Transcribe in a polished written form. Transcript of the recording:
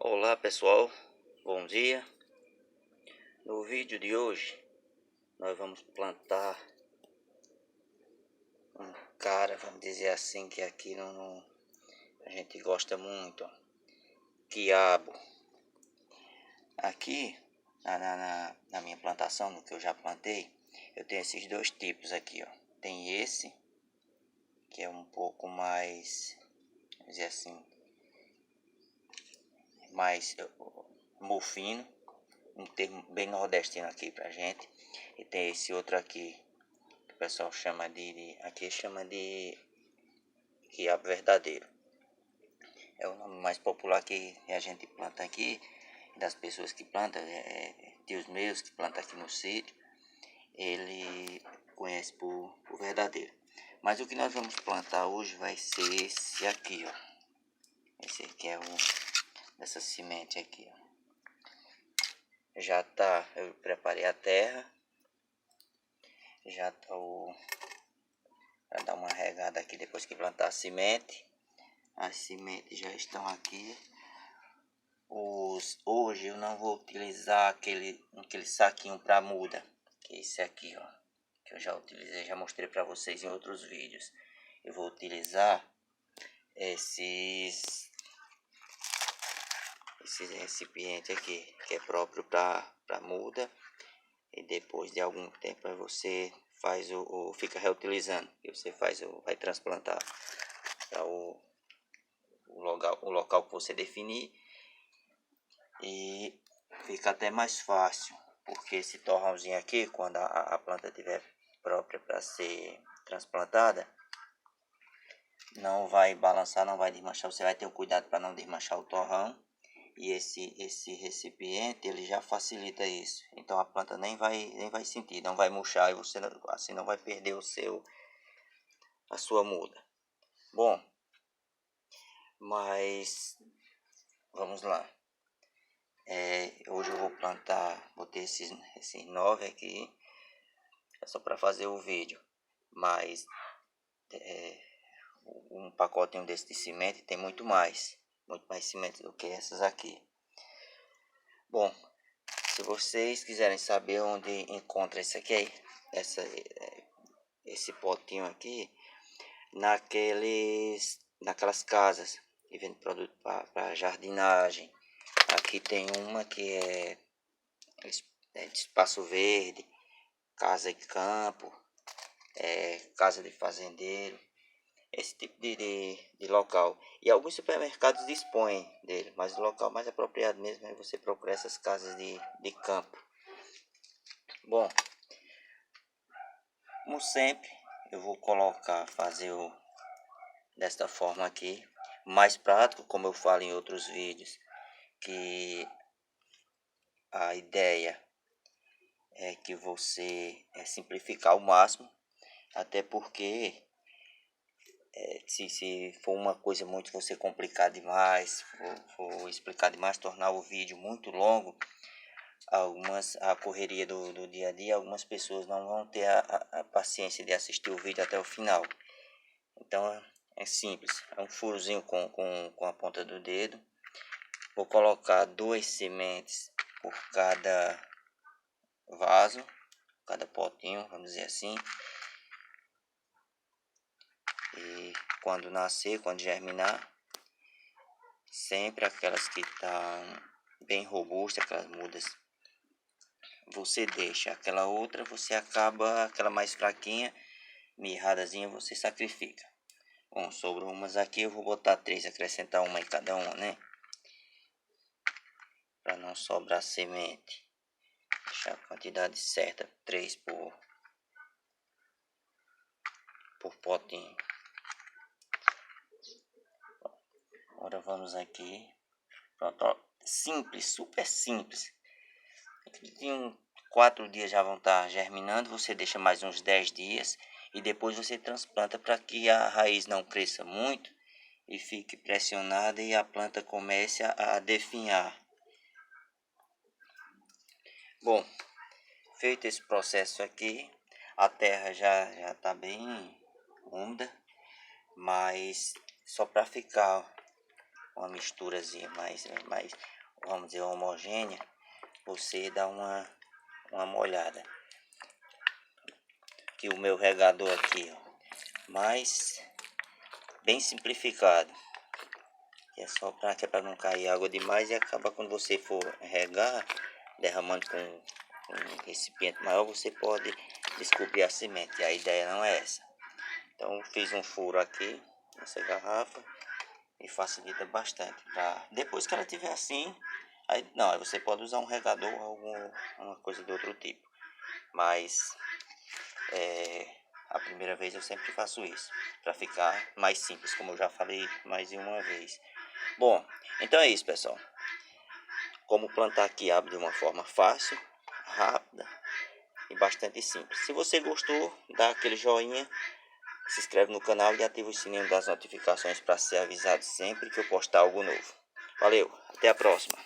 Olá pessoal, bom dia. No vídeo de hoje nós vamos plantar um cara, vamos dizer assim, que aqui a gente gosta muito, ó, quiabo. Aqui na minha plantação, no que eu já plantei, eu tenho esses dois tipos aqui, ó. Tem esse que é um pouco mais, vamos dizer assim, mais mofino, um termo bem nordestino aqui pra gente. E tem esse outro aqui, que o pessoal chama aqui chama de quiabo verdadeiro. É o nome mais popular que a gente planta aqui, das pessoas que plantam, tios meus que plantam aqui no sítio, ele conhece por verdadeiro. Mas o que nós vamos plantar hoje vai ser esse aqui, ó. Esse aqui é essa semente aqui, ó. Já tá, eu preparei a terra, já tá para dar uma regada aqui depois que plantar a semente. As sementes já estão aqui. Hoje eu não vou utilizar aquele saquinho para muda, que é esse aqui, ó, que eu já utilizei, já mostrei para vocês em outros vídeos. Eu vou utilizar esses recipientes aqui, que é próprio para muda, e depois de algum tempo você faz fica reutilizando, e você vai transplantar para o local que você definir. E fica até mais fácil, porque esse torrãozinho aqui, quando a planta estiver própria para ser transplantada, não vai balançar, não vai desmanchar. Você vai ter o cuidado para não desmanchar o torrão. E esse recipiente, ele já facilita isso. Então a planta nem vai sentir, não vai murchar, e você assim não vai perder a sua muda. Bom, mas vamos lá. Hoje eu vou plantar, vou ter esses 9 aqui, é só para fazer o vídeo, mas um pacotinho desse de semente tem muito mais semente do que essas aqui. Bom, se vocês quiserem saber onde encontra isso aqui, esse potinho aqui, naquelas casas que vendem produto para jardinagem. Aqui tem uma que é de espaço verde, casa de campo, casa de fazendeiro, esse tipo de local. E alguns supermercados dispõem dele, mas o local mais apropriado mesmo é você procurar essas casas de campo. Bom, como sempre, eu vou fazer desta forma aqui, mais prático, como eu falo em outros vídeos, que a ideia é que você simplificar ao máximo, até porque se for uma coisa muito você complicar demais, for explicar demais, tornar o vídeo muito longo, a correria do dia a dia, algumas pessoas não vão ter a paciência de assistir o vídeo até o final. Então é simples, é um furozinho com a ponta do dedo. Vou colocar 2 sementes por cada vaso, cada potinho, vamos dizer assim. E quando nascer, quando germinar, sempre aquelas que estão bem robustas, aquelas mudas, você deixa. Aquela outra, você acaba, aquela mais fraquinha, mirradazinha, você sacrifica. Bom, sobrou umas aqui, eu vou botar 3, acrescentar uma em cada uma, né? Para não sobrar semente. Deixar a quantidade certa, 3 por potinho. Agora vamos aqui. Pronto, ó. Simples, super simples. Em 4 dias já vão estar germinando. Você deixa mais uns 10 dias e depois você transplanta para que a raiz não cresça muito e fique pressionada e a planta comece a definhar. Bom, feito esse processo aqui, a terra já está bem úmida, mas só para ficar uma misturazinha mais, vamos dizer, homogênea, você dá uma molhada. Aqui o meu regador aqui, ó, mas bem simplificado. Que é só para não cair água demais e acaba quando você for regar, derramando com um recipiente maior, você pode descobrir a semente. E a ideia não é essa. Então fiz um furo aqui nessa garrafa e facilita bastante. Depois que ela tiver assim, aí você pode usar um regador ou alguma coisa de outro tipo. Mas a primeira vez eu sempre faço isso, para ficar mais simples, como eu já falei mais de uma vez. Bom, então é isso, pessoal. Como plantar quiabo de uma forma fácil, rápida e bastante simples. Se você gostou, dá aquele joinha, se inscreve no canal e ativa o sininho das notificações para ser avisado sempre que eu postar algo novo. Valeu, até a próxima.